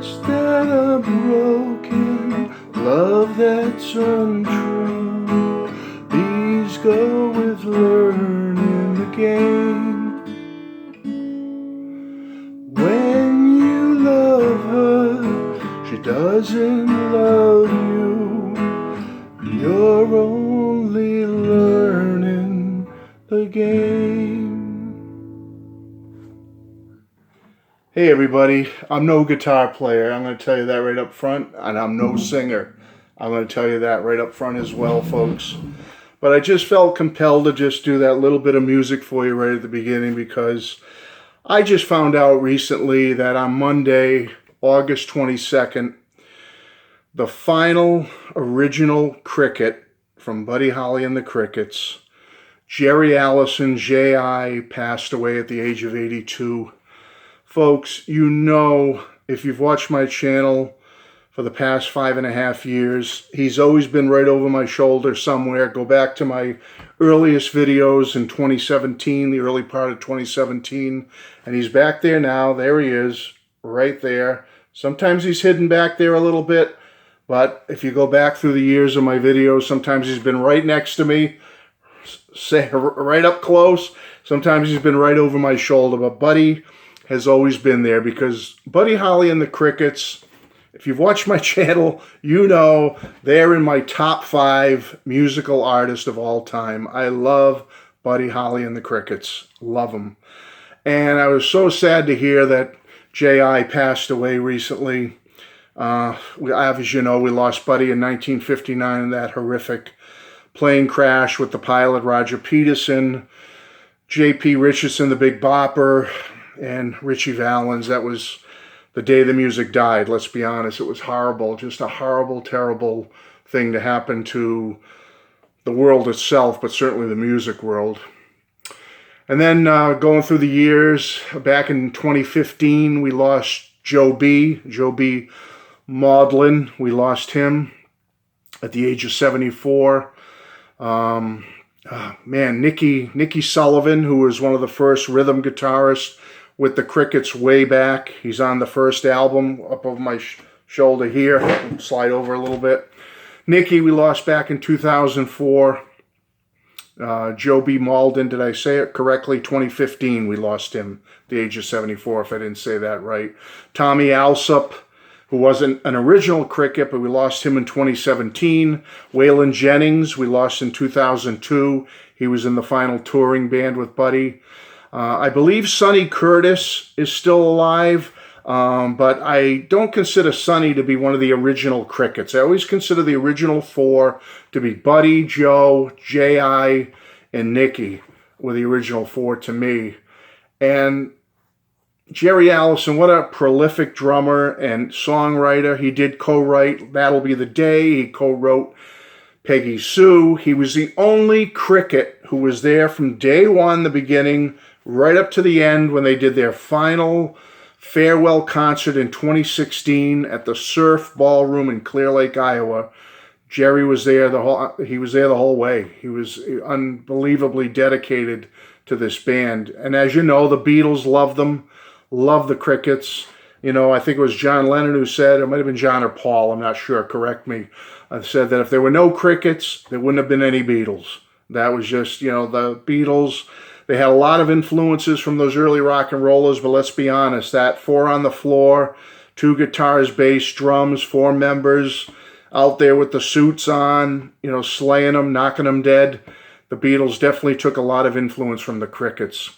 Hearts that are broken, love that's untrue, these go with learning the game. When you love her, she doesn't love you. You're only learning the game. Hey everybody, I'm no guitar player, I'm going to tell you that right up front, and I'm no singer. I'm going to tell you that right up front as well, folks. But I just felt compelled to just do that little bit of music for you right at the beginning because I just found out recently that on Monday, August 22nd, the final original cricket from Buddy Holly and the Crickets, Jerry Allison, J.I., passed away at the age of 82. Folks, you know, if you've watched my channel for the past 5.5 years, he's always been right over my shoulder somewhere. Go back to my earliest videos in 2017, the early part of 2017, and he's back there now. There he is, right there. Sometimes he's hidden back there a little bit, but if you go back through the years of my videos, sometimes he's been right next to me, say right up close. Sometimes he's been right over my shoulder, but Buddy has always been there because Buddy Holly and the Crickets, if you've watched my channel, you know they're in my top 5 musical artists of all time. I love Buddy Holly and the Crickets. Love them. And I was so sad to hear that J.I. passed away recently. As you know, we lost Buddy in 1959 in that horrific plane crash with the pilot Roger Peterson, J.P. Richardson, the Big Bopper, and Richie Valens. That was the day the music died, let's be honest. It was horrible, just a horrible, terrible thing to happen to the world itself, but certainly the music world. And then going through the years, back in 2015, we lost Joe B. Maudlin. We lost him at the age of 74. Nicky Sullivan, who was one of the first rhythm guitarists with the Crickets way back. He's on the first album up over my shoulder here. Slide over a little bit. Nicky, we lost back in 2004. Joe B. Malden, did I say it correctly? 2015, we lost him at the age of 74, if I didn't say that right. Tommy Alsop, who wasn't an original Cricket, but we lost him in 2017. Waylon Jennings, we lost in 2002. He was in the final touring band with Buddy. I believe Sonny Curtis is still alive, but I don't consider Sonny to be one of the original Crickets. I always consider the original 4 to be Buddy, Joe, J.I., and Nicky were the original 4 to me. And Jerry Allison, what a prolific drummer and songwriter. He did co-write That'll Be the Day. He co-wrote Peggy Sue. He was the only Cricket who was there from day one, the beginning, right up to the end when they did their final farewell concert in 2016 at the Surf Ballroom in Clear Lake, Iowa. Jerry was there the whole way. He was unbelievably dedicated to this band. And as you know, the Beatles love them, love the Crickets. You know, I think it was John Lennon who said, it might have been John or Paul, I'm not sure, correct me, said that if there were no Crickets, there wouldn't have been any Beatles. That was just, you know, the Beatles. They had a lot of influences from those early rock and rollers, but let's be honest, that 4 on the floor, 2 guitars, bass, drums, 4 members out there with the suits on, you know, slaying them, knocking them dead. The Beatles definitely took a lot of influence from the Crickets.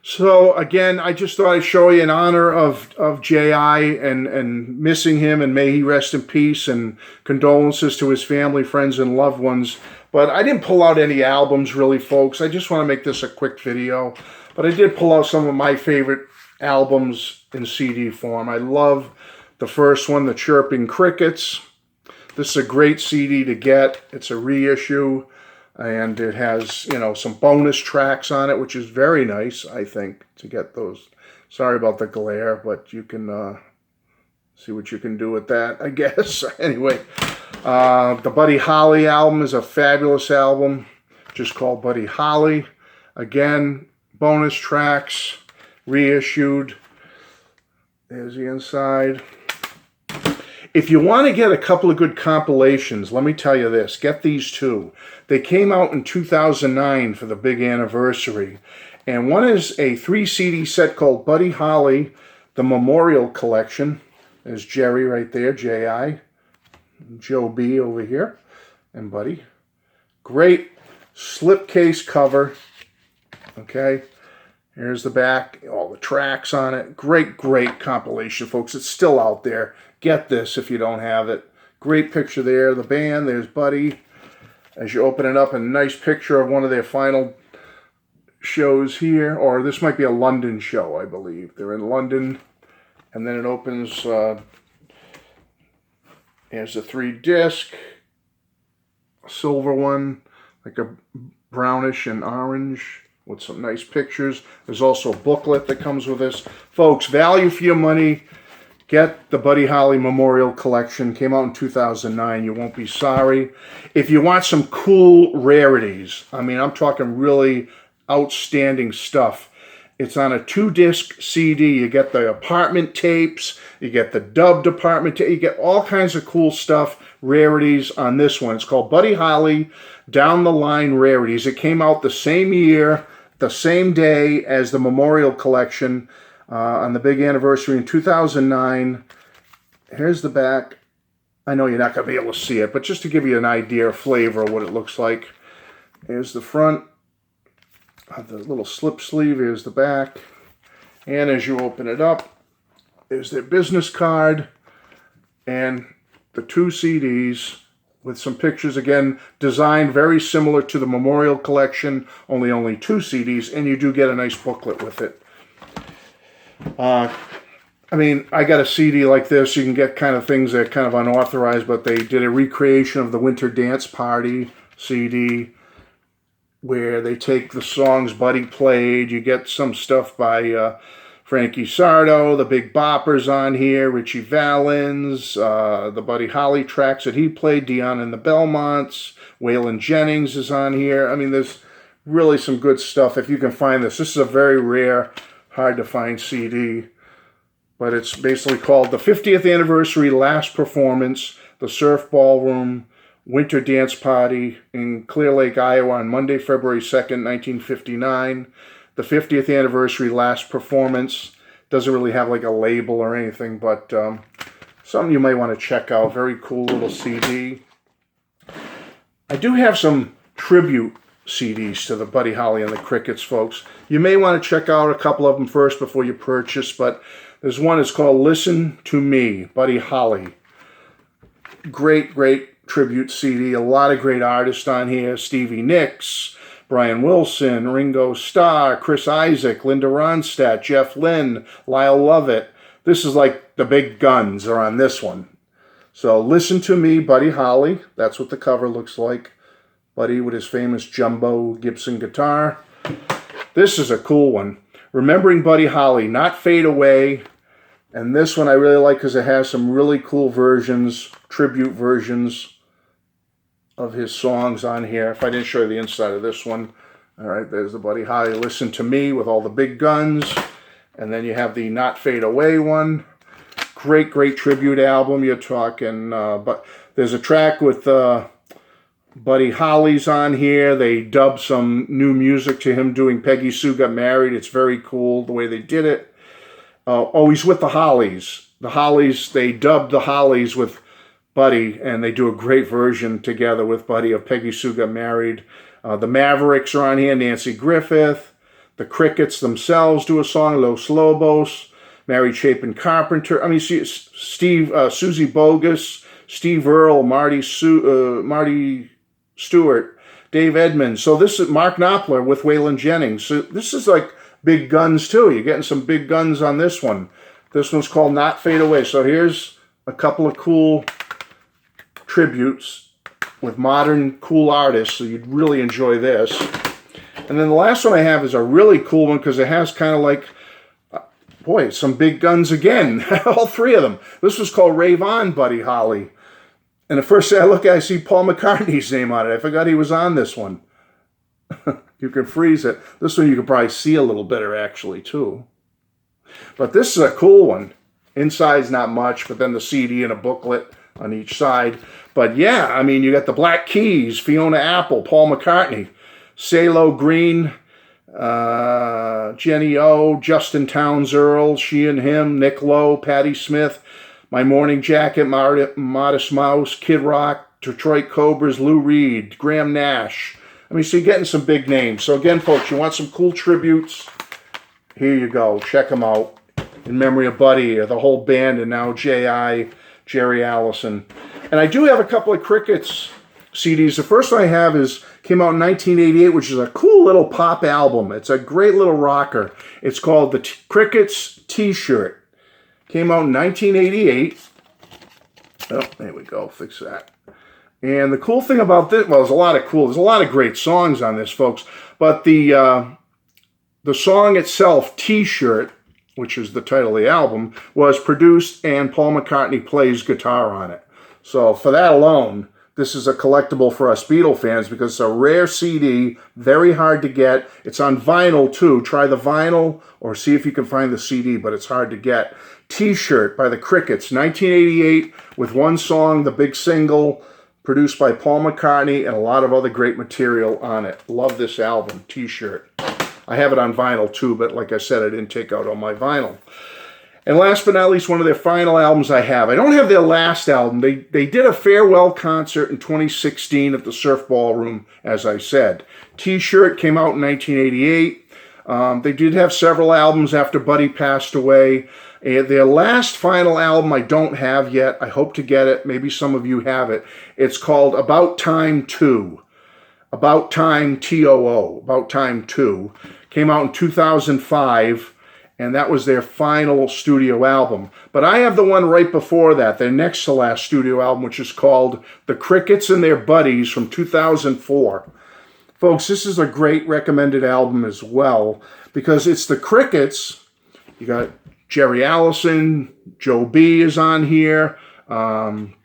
So again, I just thought I'd show you in honor of J.I. and missing him, and may he rest in peace, and condolences to his family, friends, and loved ones. But I didn't pull out any albums really, folks. I just want to make this a quick video. But I did pull out some of my favorite albums in CD form. I love the first one, the Chirping Crickets. This is a great CD to get. It's a reissue. And it has, you know, some bonus tracks on it, which is very nice, I think, to get those. Sorry about the glare, but you can see what you can do with that, I guess. Anyway, the Buddy Holly album is a fabulous album, just called Buddy Holly. Again, bonus tracks, reissued. There's the inside. If you want to get a couple of good compilations, let me tell you this. Get these two. They came out in 2009 for the big anniversary. And one is a 3 CD set called Buddy Holly, the Memorial Collection. There's Jerry right there, J.I. Joe B over here, and Buddy. Great slipcase cover. Okay. Here's the back, all the tracks on it. Great, great compilation, folks. It's still out there. Get this if you don't have it. Great picture there. The band, there's Buddy. As you open it up, a nice picture of one of their final shows here. Or this might be a London show, I believe. They're in London. And then it opens, here's a 3-disc. Silver one, like a brownish and orange, with some nice pictures. There's also a booklet that comes with this. Folks, value for your money. Get the Buddy Holly Memorial Collection. Came out in 2009. You won't be sorry. If you want some cool rarities, I mean, I'm talking really outstanding stuff. It's on a 2-disc CD. You get the apartment tapes. You get the dubbed apartment tape. You get all kinds of cool stuff, rarities on this one. It's called Buddy Holly Down the Line Rarities. It came out the same year, the same day as the Memorial Collection on the big anniversary in 2009. Here's the back. I know you're not going to be able to see it, but just to give you an idea of flavor of what it looks like. Here's the front. The little slip sleeve. Here's the back. And as you open it up, there's their business card and the 2 CDs with some pictures, again, designed very similar to the Memorial Collection, only 2 CDs, and you do get a nice booklet with it. I mean, I got a CD like this. You can get kind of things that are kind of unauthorized, but they did a recreation of the Winter Dance Party CD where they take the songs Buddy played. You get some stuff by Frankie Sardo, the Big Boppers on here, Richie Valens, the Buddy Holly tracks that he played, Dion and the Belmonts, Waylon Jennings is on here. I mean, there's really some good stuff if you can find this. This is a very rare, hard to find CD, but it's basically called the 50th Anniversary Last Performance, the Surf Ballroom Winter Dance Party in Clear Lake, Iowa on Monday, February 2nd, 1959. The 50th Anniversary Last Performance. Doesn't really have like a label or anything, but something you might want to check out. Very cool little CD. I do have some tribute CDs to the Buddy Holly and the Crickets, folks. You may want to check out a couple of them first before you purchase, but there's one that's called Listen to Me, Buddy Holly. Great, great tribute CD. A lot of great artists on here. Stevie Nicks, Brian Wilson, Ringo Starr, Chris Isaak, Linda Ronstadt, Jeff Lynne, Lyle Lovett. This is like the big guns are on this one. So Listen to Me, Buddy Holly. That's what the cover looks like. Buddy with his famous jumbo Gibson guitar. This is a cool one. Remembering Buddy Holly, Not Fade Away. And this one I really like because it has some really cool versions, tribute versions of his songs on here. If I didn't show you the inside of this one. All right, there's the Buddy Holly Listen to Me with all the big guns. And then you have the Not Fade Away one. Great, great tribute album. You're talking, but there's a track with Buddy Holly's on here. They dubbed some new music to him doing Peggy Sue Got Married. It's very cool the way they did it. Oh, he's with the Hollies. The Hollies, they dubbed the Hollies with Buddy, and they do a great version together with Buddy of Peggy Sue Got Married. The Mavericks are on here, Nancy Griffith. The Crickets themselves do a song, Los Lobos. Mary Chapin Carpenter. I mean, Susie Bogus, Steve Earle, Marty Stewart, Dave Edmunds. So this is Mark Knopfler with Waylon Jennings. So this is like big guns too. You're getting some big guns on this one. This one's called Not Fade Away. So here's a couple of cool tributes with modern cool artists, so you'd really enjoy this. And then the last one I have is a really cool one because it has kind of like, boy, some big guns again. All 3 of them. This was called Rave On, Buddy Holly. And the first thing I look at, I see Paul McCartney's name on it. I forgot he was on this one. You can freeze it. This one you can probably see a little better actually too. But this is a cool one. Inside's not much, but then the CD and a booklet on each side. But yeah, I mean, you got the Black Keys, Fiona Apple, Paul McCartney, CeeLo Green, Jenny O, Justin Townes Earl, She and Him, Nick Lowe, Patti Smith, My Morning Jacket, Modest Mouse, Kid Rock, Detroit Cobras, Lou Reed, Graham Nash. I mean, so you're getting some big names. So again, folks, you want some cool tributes? Here you go. Check them out. In memory of Buddy, the whole band, and now J.I., Jerry Allison. And I do have a couple of Crickets CDs. The first one I have came out in 1988, which is a cool little pop album. It's a great little rocker. It's called the Crickets T-Shirt. Came out in 1988. Oh, there we go. Fix that. And the cool thing about this, well, there's a lot of great songs on this, folks. But the song itself, T-Shirt, which is the title of the album, was produced, and Paul McCartney plays guitar on it. So for that alone, this is a collectible for us Beatle fans because it's a rare CD, very hard to get. It's on vinyl too. Try the vinyl or see if you can find the CD, but it's hard to get. T-Shirt by the Crickets, 1988, with one song, the big single, produced by Paul McCartney, and a lot of other great material on it. Love this album, T-Shirt. I have it on vinyl too, but like I said, I didn't take out all my vinyl. And last but not least, one of their final albums I have. I don't have their last album. They did a farewell concert in 2016 at the Surf Ballroom, as I said. T-Shirt came out in 1988. They did have several albums after Buddy passed away. Their last final album I don't have yet. I hope to get it. Maybe some of you have it. It's called About Time 2. About Time, T-O-O. About Time 2. Came out in 2005. And that was their final studio album. But I have the one right before that, their next to last studio album, which is called The Crickets and Their Buddies from 2004. Folks, this is a great recommended album as well, because it's the Crickets. You got Jerry Allison, Joe B is on here, Sonny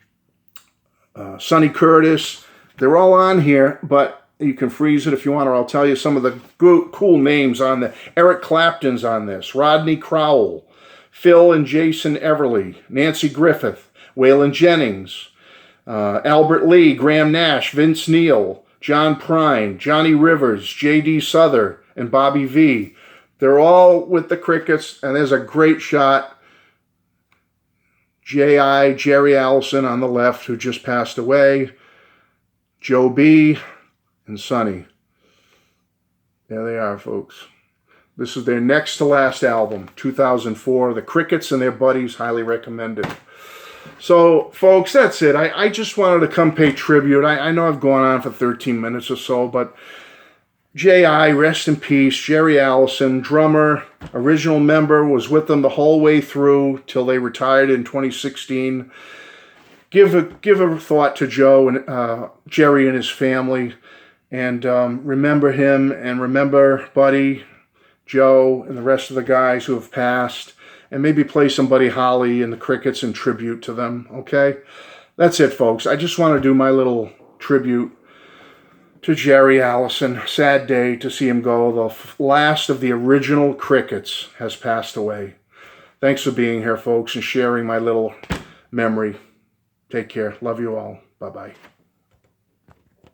Curtis. They're all on here, but you can freeze it if you want, or I'll tell you some of the cool names on there. Eric Clapton's on this. Rodney Crowell, Phil and Jason Everly, Nancy Griffith, Waylon Jennings, Albert Lee, Graham Nash, Vince Neil, John Prine, Johnny Rivers, J.D. Souther, and Bobby V. They're all with the Crickets, and there's a great shot. J.I., Jerry Allison on the left, who just passed away. Joe B., and Sonny. There they are, folks. This is their next to last album, 2004. The Crickets and Their Buddies, highly recommended. So, folks, that's it. I just wanted to come pay tribute. I know I've gone on for 13 minutes or so, but J.I., rest in peace. Jerry Allison, drummer, original member, was with them the whole way through till they retired in 2016. Give a thought to Joe and Jerry and his family. And remember him, and remember Buddy, Joe, and the rest of the guys who have passed. And maybe play some Buddy Holly and the Crickets in tribute to them, okay? That's it, folks. I just want to do my little tribute to Jerry Allison. Sad day to see him go. The last of the original Crickets has passed away. Thanks for being here, folks, and sharing my little memory. Take care. Love you all. Bye-bye.